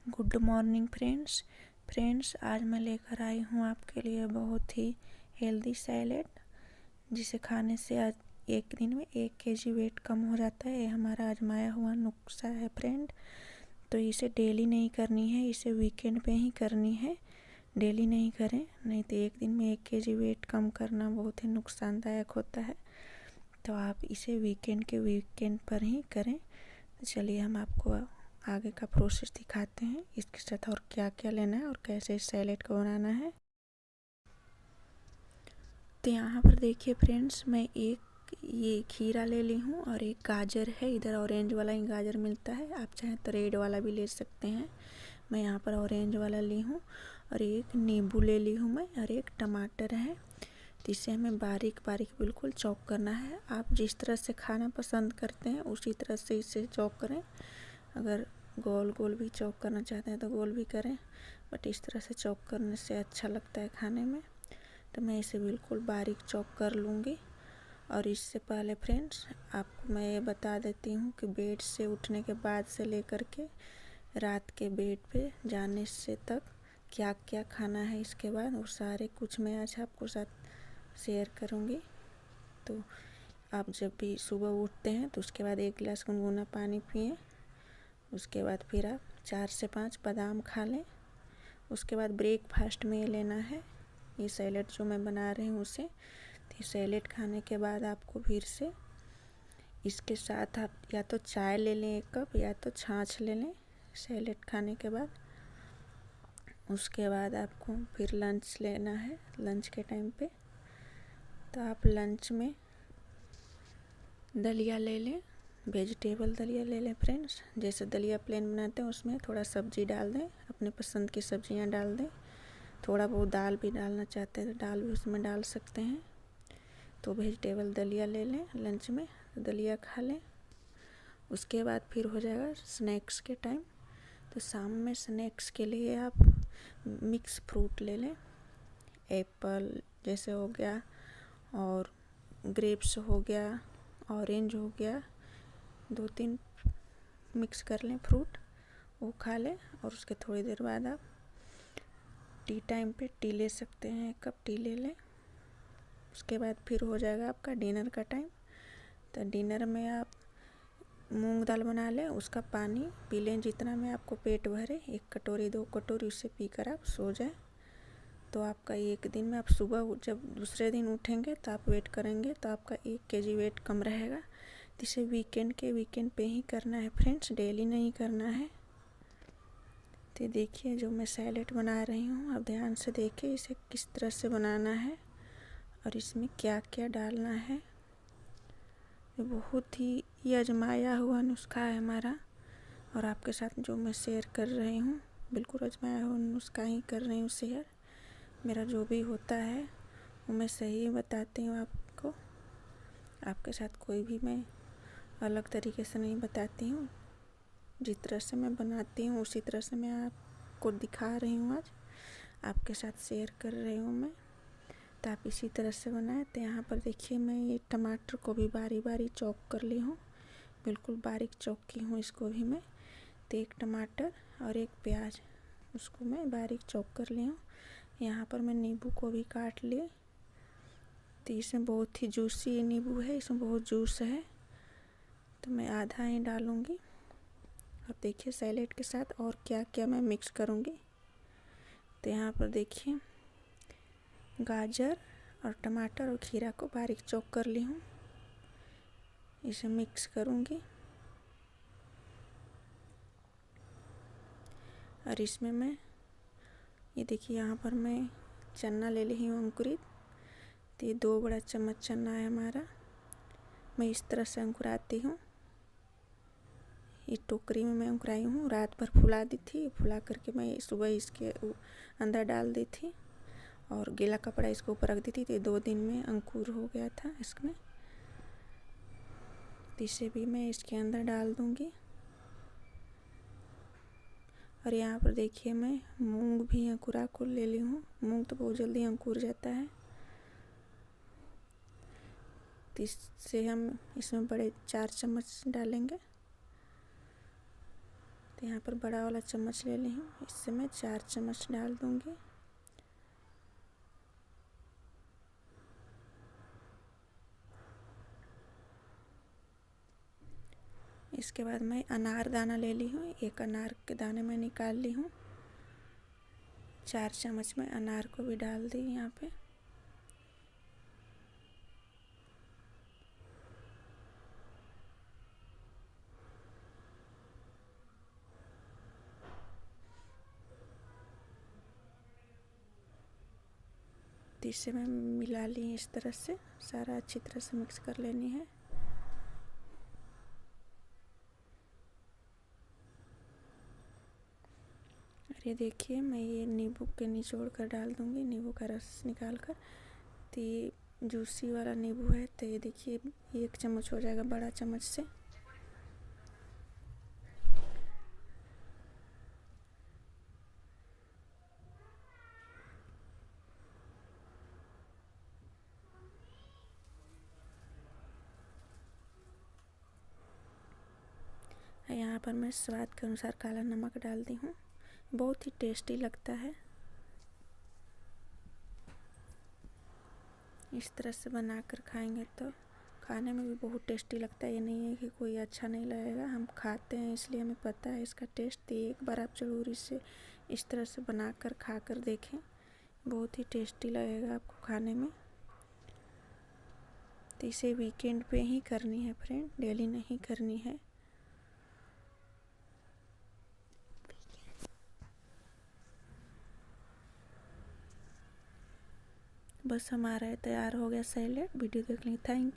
Good morning friends आज मैं लेकर आई हूँ आपके लिए बहुत ही हेल्दी सैलेड, जिसे खाने से आज एक दिन में 1 केजी वेट कम हो जाता है। ये हमारा आजमाया हुआ नुस्खा है फ्रेंड। तो इसे डेली नहीं करनी है, इसे वीकेंड पे ही करनी है। डेली नहीं करें, नहीं तो एक दिन में 1 केजी वेट कम करना बहुत ही नुकसानदायक होता है। तो आप इसे वीकेंड पर ही करें। तो चलिए हम आपको आगे का प्रोसेस दिखाते हैं, इसके साथ और क्या क्या लेना है और कैसे इस सैलेड को बनाना है। तो यहाँ पर देखिए फ्रेंड्स, मैं एक ये खीरा ले ली हूँ और एक गाजर है। इधर ऑरेंज वाला ही गाजर मिलता है, आप चाहें तो रेड वाला भी ले सकते हैं। मैं यहाँ पर ऑरेंज वाला ली हूँ। और एक नींबू ले ली हूँ मैं, और एक टमाटर है। तो इसे हमें बारीक बारीक बिल्कुल चॉप करना है। आप जिस तरह से खाना पसंद करते हैं उसी तरह से इसे चॉप करें। अगर गोल गोल भी चॉप करना चाहते हैं तो गोल भी करें, बट इस तरह से चॉप करने से अच्छा लगता है खाने में। तो मैं इसे बिल्कुल बारीक चॉप कर लूँगी। और इससे पहले फ्रेंड्स, आपको मैं ये बता देती हूँ कि बेड से उठने के बाद से लेकर के रात के बेड पे जाने से तक क्या क्या खाना है, इसके बाद वो सारे कुछ मैं आज आपको साथ शेयर करूँगी। तो आप जब भी सुबह उठते हैं तो उसके बाद 1 गिलास गुनगुना पानी पिएं। उसके बाद फिर आप 4 से 5 बादाम खा लें। उसके बाद ब्रेकफास्ट में ये लेना है, ये सैलेड जो मैं बना रही हूँ उसे। तो सैलेड खाने के बाद आपको फिर से इसके साथ आप या तो चाय ले लें 1 कप, या तो छाछ ले लें सैलेड खाने के बाद। उसके बाद आपको फिर लंच लेना है, लंच के टाइम पे। तो आप लंच में दलिया ले लें, वेजिटेबल दलिया ले लें फ्रेंड्स। जैसे दलिया प्लेन बनाते हैं उसमें थोड़ा सब्जी डाल दें, अपने पसंद की सब्जियां डाल दें। थोड़ा बहुत दाल भी डालना चाहते हैं तो दाल भी उसमें डाल सकते हैं। तो वेजिटेबल दलिया ले लें लंच में, दलिया खा लें। उसके बाद फिर हो जाएगा स्नैक्स के टाइम। तो शाम में स्नैक्स के लिए आप मिक्स फ्रूट ले लें, एप्पल जैसे हो गया, और ग्रेप्स हो गया, ऑरेंज हो गया, 2-3 मिक्स कर लें फ्रूट, वो खा लें। और उसके थोड़ी देर बाद आप टी टाइम पे टी ले सकते हैं, 1 कप टी ले लें। उसके बाद फिर हो जाएगा आपका डिनर का टाइम। तो डिनर में आप मूंग दाल बना लें, उसका पानी पी लें जितना में आपको पेट भरे, 1 कटोरी 2 कटोरी, उससे पीकर आप सो जाएं। तो आपका एक दिन में आप सुबह जब दूसरे दिन उठेंगे तो आप वेट करेंगे तो आपका 1 केजी वेट कम रहेगा। तो इसे वीकेंड पे ही करना है फ्रेंड्स, डेली नहीं करना है। तो देखिए जो मैं सैलेड बना रही हूँ, अब ध्यान से देखिए इसे किस तरह से बनाना है और इसमें क्या क्या डालना है। ये बहुत ही ये आजमाया हुआ नुस्खा है हमारा, और आपके साथ जो मैं शेयर कर रही हूँ बिल्कुल आजमाया हुआ नुस्खा ही कर रही हूँ शेयर। मेरा जो भी होता है वो मैं सही बताती हूँ आपको, आपके साथ कोई भी मैं अलग तरीके से नहीं बताती हूँ। जिस तरह से मैं बनाती हूँ उसी तरह से मैं आपको दिखा रही हूँ, आज आपके साथ शेयर कर रही हूँ मैं। तो आप इसी तरह से बनाएं। तो यहाँ पर देखिए मैं ये टमाटर को भी बारी बारी चॉप कर ली हूँ, बिल्कुल बारीक चॉप की हूँ इसको भी मैं। तो 1 टमाटर और 1 प्याज, उसको मैं बारीक चॉप कर ली हूँ। यहाँ पर मैं नींबू को भी काट लिए। तो इसमें बहुत ही जूसी नींबू है, इसमें बहुत जूस है, तो मैं आधा ही डालूँगी। और देखिए सैलेड के साथ और क्या क्या मैं मिक्स करूँगी। तो यहाँ पर देखिए गाजर और टमाटर और खीरा को बारीक चॉप कर ली हूँ, इसे मिक्स करूँगी। और इसमें मैं ये देखिए यहाँ पर मैं चना ले ली हूँ अंकुरित। तो ये 2 बड़ा चम्मच चना है हमारा। मैं इस तरह से अंकुराती हूँ, इस टोकरी में मैं अंकुराई हूँ। रात भर फुला दी थी, फुला करके मैं सुबह इसके अंदर डाल दी थी और गीला कपड़ा इसके ऊपर रख दी थी। तो 2 दिन में अंकुर हो गया था इसमें। तो इसे भी मैं इसके अंदर डाल दूँगी। और यहाँ पर देखिए मैं मूंग भी अंकुरा को ले ली हूँ। मूंग तो बहुत जल्दी अंकुर जाता है। तो इससे हम इसमें बड़े 4 चम्मच डालेंगे। तो यहाँ पर बड़ा वाला चम्मच ले ली हूँ, इससे मैं 4 चम्मच डाल दूँगी। इसके बाद मैं अनार दाना ले ली हूँ, एक अनार के दाने मैं निकाल ली हूँ। 4 चम्मच में अनार को भी डाल दी यहाँ पे। तो इसे मैं मिला ली इस तरह से, सारा अच्छी तरह से मिक्स कर लेनी है। और ये देखिए मैं ये नींबू के निचोड़ कर डाल दूँगी, नींबू का रस निकाल कर। तो ये जूसी वाला नींबू है, तो ये देखिए 1 चम्मच हो जाएगा बड़ा चम्मच से। यहाँ पर मैं स्वाद के अनुसार काला नमक डालती हूँ, बहुत ही टेस्टी लगता है। इस तरह से बनाकर खाएंगे तो खाने में भी बहुत टेस्टी लगता है। ये नहीं है कि कोई अच्छा नहीं लगेगा, हम खाते हैं इसलिए हमें पता है इसका टेस्ट। तो एक बार आप ज़रूर इसे इस तरह से बनाकर खा कर देखें, बहुत ही टेस्टी लगेगा आपको खाने में। तो इसे वीकेंड पे ही करनी है फ्रेंड, डेली नहीं करनी है। बस हमारा तैयार हो गया सैलेड। वीडियो देखने थैंक यू।